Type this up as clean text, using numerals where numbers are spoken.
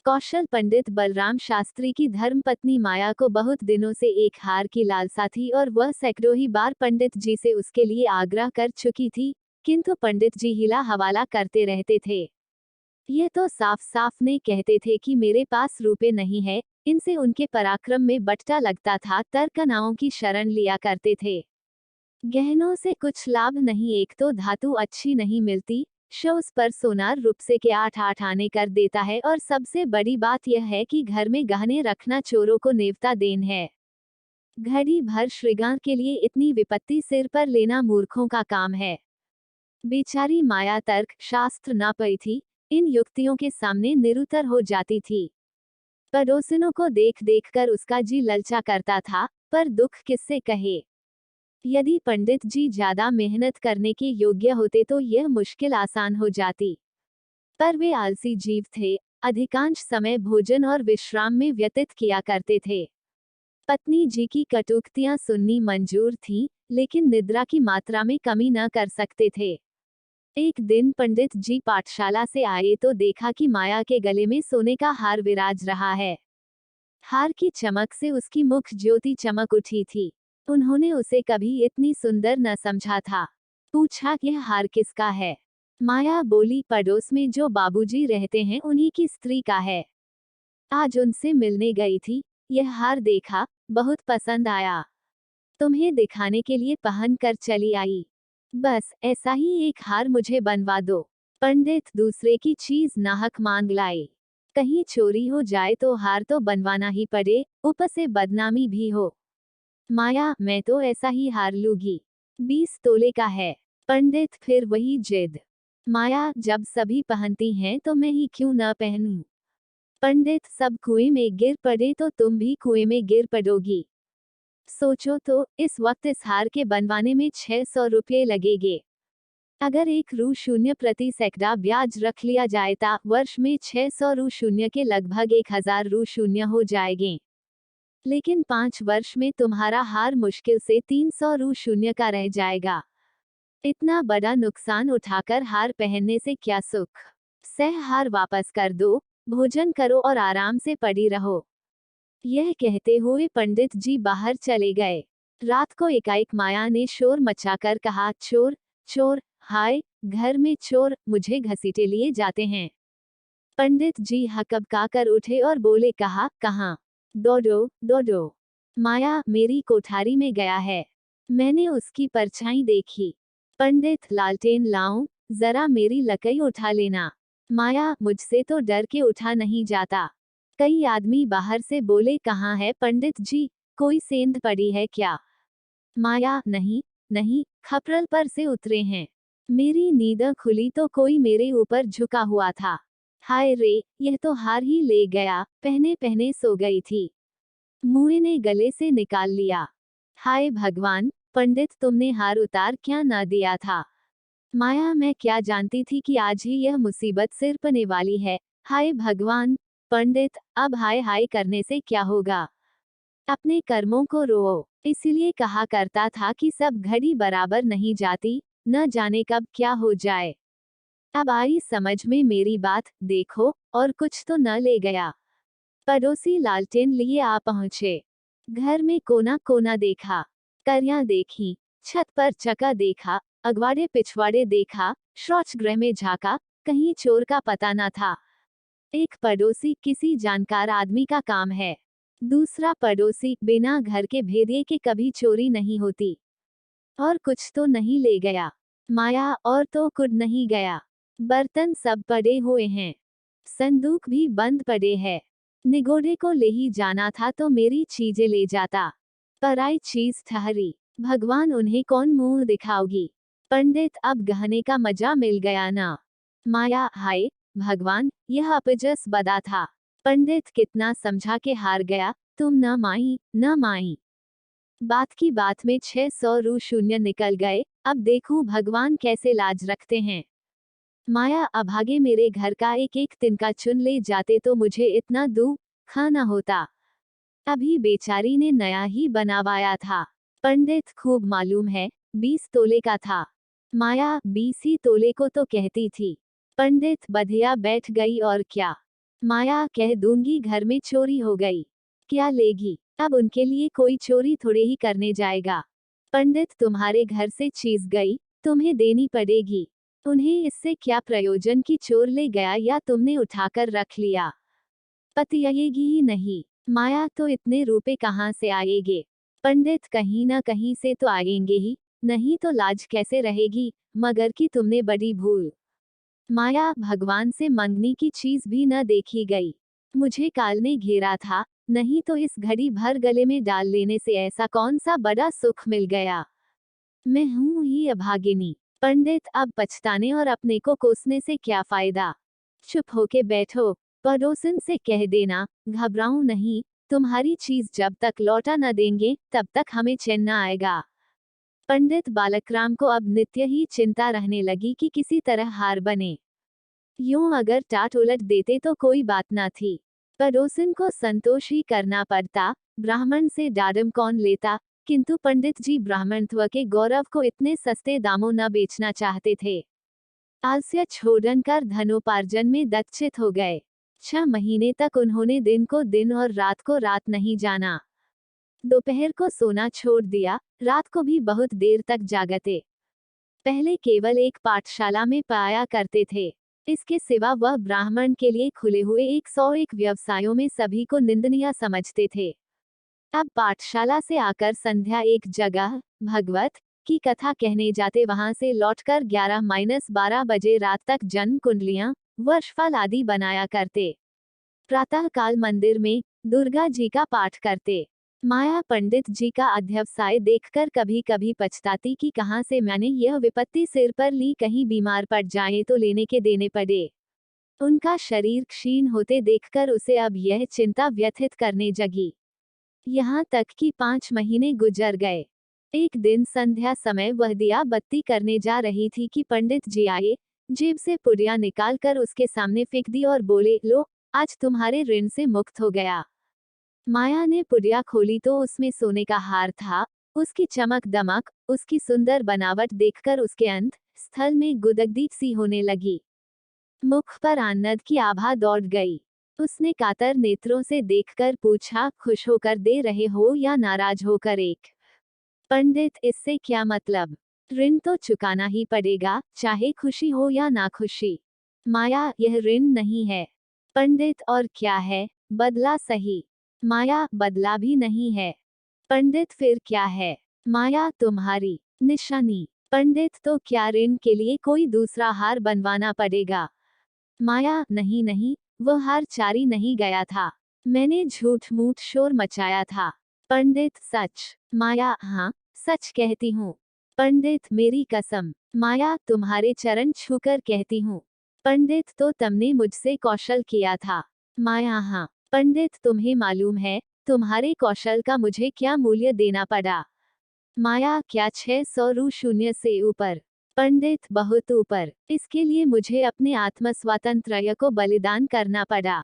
कौशल पंडित बलराम शास्त्री की धर्मपत्नी माया को बहुत दिनों से एक हार की लालसा थी और वह सैकड़ों ही बार पंडित जी से उसके लिए आग्रह कर चुकी थी, किंतु पंडित जी हिला हवाला करते रहते थे। यह तो साफ साफ ने कहते थे कि मेरे पास रुपए नहीं है, इनसे उनके पराक्रम में बट्टा लगता था, तर्कनाओं की शरण लिया करते थे। गहनों से कुछ लाभ नहीं, एक तो धातु अच्छी नहीं मिलती, उस पर सोनार रुपसे के 8-8 आने कर देता है, और सबसे बड़ी बात यह है कि घर में गहने रखना चोरों को नेवता देन है। घड़ी भर श्रृंगार के लिए इतनी विपत्ति सिर पर लेना मूर्खों का काम है। बेचारी माया तर्क शास्त्र न पढ़ी थी, इन युक्तियों के सामने निरुत्तर हो जाती थी। पड़ोसिनों को देख देख कर उसका जी ललचा करता था, पर दुख किससे कहे। यदि पंडित जी ज्यादा मेहनत करने के योग्य होते तो यह मुश्किल आसान हो जाती, पर वे आलसी जीव थे, अधिकांश समय भोजन और विश्राम में व्यतीत किया करते थे। पत्नी जी की कटुक्तियां सुननी मंजूर थी, लेकिन निद्रा की मात्रा में कमी न कर सकते थे। एक दिन पंडित जी पाठशाला से आए तो देखा कि माया के गले में सोने का हार विराज रहा है। हार की चमक से उसकी मुख ज्योति चमक उठी थी। उन्होंने उसे कभी इतनी सुंदर न समझा था। पूछा, यह हार किसका है? माया बोली, पड़ोस में जो बाबूजी रहते हैं उन्हीं की स्त्री का है। आज उनसे मिलने गई थी, यह हार देखा, बहुत पसंद आया, तुम्हें दिखाने के लिए पहन कर चली आई। बस ऐसा ही एक हार मुझे बनवा दो। पंडित दूसरे की चीज नाहक मांग लाए, कहीं चोरी हो जाए तो हार तो बनवाना ही पड़े, ऊपर से बदनामी भी हो। माया, मैं तो ऐसा ही हार लूंगी, 20 तोले का है। पंडित फिर वही जिद। माया, जब सभी पहनती हैं तो मैं ही क्यों न पहनूं? पंडित, सब कुएं में गिर पड़े तो तुम भी कुएं में गिर पड़ोगी। सोचो तो, इस वक्त इस हार के बनवाने में 600 रुपये लगेंगे। अगर 1 रू प्रति सैकड़ा ब्याज रख लिया जाए तो वर्ष में 600 रू के लगभग 1000 रू हो जाएंगे। लेकिन 5 वर्ष में तुम्हारा हार मुश्किल से 300 रू का रह जाएगा। इतना बड़ा नुकसान उठाकर हार पहनने से क्या सुख? सह हार वापस कर दो, भोजन करो और आराम से पड़ी रहो। यह कहते हुए पंडित जी बाहर चले गए। रात को एकाएक माया ने शोर मचाकर कहा, चोर चोर, हाय घर में चोर, मुझे घसीटे लिए जाते हैं। पंडित जी हकबका कर उठे और बोले, कहा, कहाँ? दौड़ो दौड़ो। माया, मेरी कोठारी में गया है, मैंने उसकी परछाई देखी। पंडित, लालटेन लाऊं, जरा मेरी लकई उठा लेना। माया, मुझसे तो डर के उठा नहीं जाता। कई आदमी बाहर से बोले, कहाँ है पंडित जी, कोई सेंध पड़ी है क्या? माया, नहीं नहीं, खपरल पर से उतरे हैं। मेरी नींद खुली तो कोई मेरे ऊपर झुका हुआ था। हाय रे, यह तो हार ही ले गया, पहने पहने सो गई थी, मुए ने गले से निकाल लिया। हाय भगवान, पंडित तुमने हार उतार क्या न दिया था? माया, मैं क्या जानती थी कि आज ही यह मुसीबत सिर पने वाली है। हाय भगवान। पंडित, अब हाय हाय करने से क्या होगा? अपने कर्मों को रोओ। इसीलिए कहा करता था कि सब घड़ी बराबर नहीं जाती, न जाने कब क्या हो जाए। अब आई समझ में मेरी बात, देखो, और कुछ तो न ले गया। पड़ोसी लालटेन लिए आ पहुंचे। घर में कोना कोना देखा, करियां देखी, छत पर चका देखा, अगवाड़े पिछवाड़े देखा, शौच गृह में झांका, कहीं चोर का पता न था। एक पड़ोसी किसी जानकार आदमी का काम है, दूसरा पड़ोसी बिना घर के भेदिए के कभी चोरी नहीं होती। और कुछ तो नहीं ले गया। माया, और तो कुछ नहीं गया। बर्तन सब पड़े हुए हैं, संदूक भी बंद पड़े हैं। निगोड़े को ले ही जाना था तो मेरी चीजें ले जाता, पराई चीज ठहरी, भगवान उन्हें कौन मुंह दिखाओगी? पंडित, अब गहने का मजा मिल गया ना? माया, हाय भगवान, यह अपजस बदा था। पंडित, कितना समझा के हार गया, तुम न माई न माई। बात की बात में 600 रू निकल गए, अब देखूं भगवान कैसे लाज रखते हैं। माया, अभागे मेरे घर का एक एक तिनका चुन ले जाते तो मुझे इतना दुख न होता। अभी बेचारी ने नया ही बनवाया था। पंडित, खूब मालूम है, 20 तोले का था। माया, 20 ही तोले को तो कहती थी। पंडित, बधिया बैठ गई और क्या। माया, कह दूंगी घर में चोरी हो गई। क्या लेगी? अब उनके लिए कोई चोरी थोड़े ही करने जाएगा। पंडित, तुम्हारे घर से चीज गई, तुम्हें देनी पड़ेगी। उन्हें इससे क्या प्रयोजन कि चोर ले गया या तुमने उठाकर रख लिया। पति आएगी ही नहीं। माया, तो इतने रुपए कहाँ से आएंगे? पंडित, कहीं ना कहीं से तो आएंगे ही, नहीं तो लाज कैसे रहेगी? मगर कि तुमने बड़ी भूल। माया, भगवान से मंगनी की चीज भी न देखी गई। मुझे काल ने घेरा था, नहीं तो इस घड़ी भर गले में डाल लेने से ऐसा कौन सा बड़ा सुख मिल गया। मैं हूं ही अभागिनी। पंडित, अब पछताने और अपने को कोसने से क्या फायदा? चुप होके बैठो। पड़ोसन से कह देना, घबराओ नहीं, तुम्हारी चीज जब तक लौटा न देंगे तब तक हमें चैन न आएगा। पंडित बालकराम को अब नित्य ही चिंता रहने लगी कि किसी तरह हार बने। यूं अगर टाट उलट देते तो कोई बात न थी, पड़ोसन को संतोष ही करना पड़ता, ब्राह्मण से डाडम कौन लेता। किंतु पंडित जी ब्राह्मणत्व के गौरव को इतने सस्ते दामों न बेचना चाहते थे। आलस्य छोड़कर धनोपार्जन में दक्षित हो गए। 6 महीने तक उन्होंने दिन को दिन और रात को रात नहीं जाना। दोपहर को सोना छोड़ दिया, रात को भी बहुत देर तक जागते। पहले केवल एक पाठशाला में पाया करते थे, इसके सिवा वह ब्राह्मण के लिए खुले हुए 101 व्यवसायों में सभी को निंदनीय समझते थे। अब पाठशाला से आकर संध्या एक जगह भगवत की कथा कहने जाते, वहां से लौटकर 11-12 बजे रात तक जन्म कुंडलियां, वर्षफल आदि बनाया करते। प्रातः काल मंदिर में दुर्गा जी का पाठ करते। माया पंडित जी का अध्यवसाय देखकर कभी कभी पछताती कि कहां से मैंने यह विपत्ति सिर पर ली, कहीं बीमार पड़ जाए तो लेने के देने पड़े। उनका शरीर क्षीण होते देखकर उसे अब यह चिंता व्यथित करने जगी। यहाँ तक कि 5 महीने गुजर गए। एक दिन संध्या समय वह दिया बत्ती करने जा रही थी कि पंडित जी आए, जेब से पुड़िया निकालकर उसके सामने फेंक दी और बोले, लो, आज तुम्हारे ऋण से मुक्त हो गया। माया ने पुड़िया खोली तो उसमें सोने का हार था। उसकी चमक दमक, उसकी सुंदर बनावट देखकर उसके अंत स्थल में गुदगदी सी होने लगी। मुख पर आनंद की आभा दौड़ गई। उसने कातर नेत्रों से देखकर पूछा, खुश होकर दे रहे हो या नाराज होकर? एक पंडित, इससे क्या मतलब? ऋण तो चुकाना ही पड़ेगा, चाहे खुशी हो या ना खुशी। माया, यह ऋण नहीं है। पंडित, और क्या है? बदला सही। माया, बदला भी नहीं है। पंडित, फिर क्या है? माया, तुम्हारी निशानी। पंडित, तो क्या ऋण के लिए कोई दूसरा हार बनवाना पड़ेगा? माया, नहीं नहीं, वह हार चारी नहीं गया था, मैंने झूठ मूठ शोर मचाया था। पंडित, सच? माया, हाँ, सच कहती हूँ। पंडित, मेरी कसम। माया, तुम्हारे चरण छूकर कहती हूँ। पंडित, तो तुमने मुझसे कौशल किया था? माया, हाँ। पंडित, तुम्हें मालूम है तुम्हारे कौशल का मुझे क्या मूल्य देना पड़ा? माया, क्या 600 रु शून्य से ऊपर? पंडित, बहुत ऊपर। इसके लिए मुझे अपने आत्मस्वातंत्र्य को बलिदान करना पड़ा।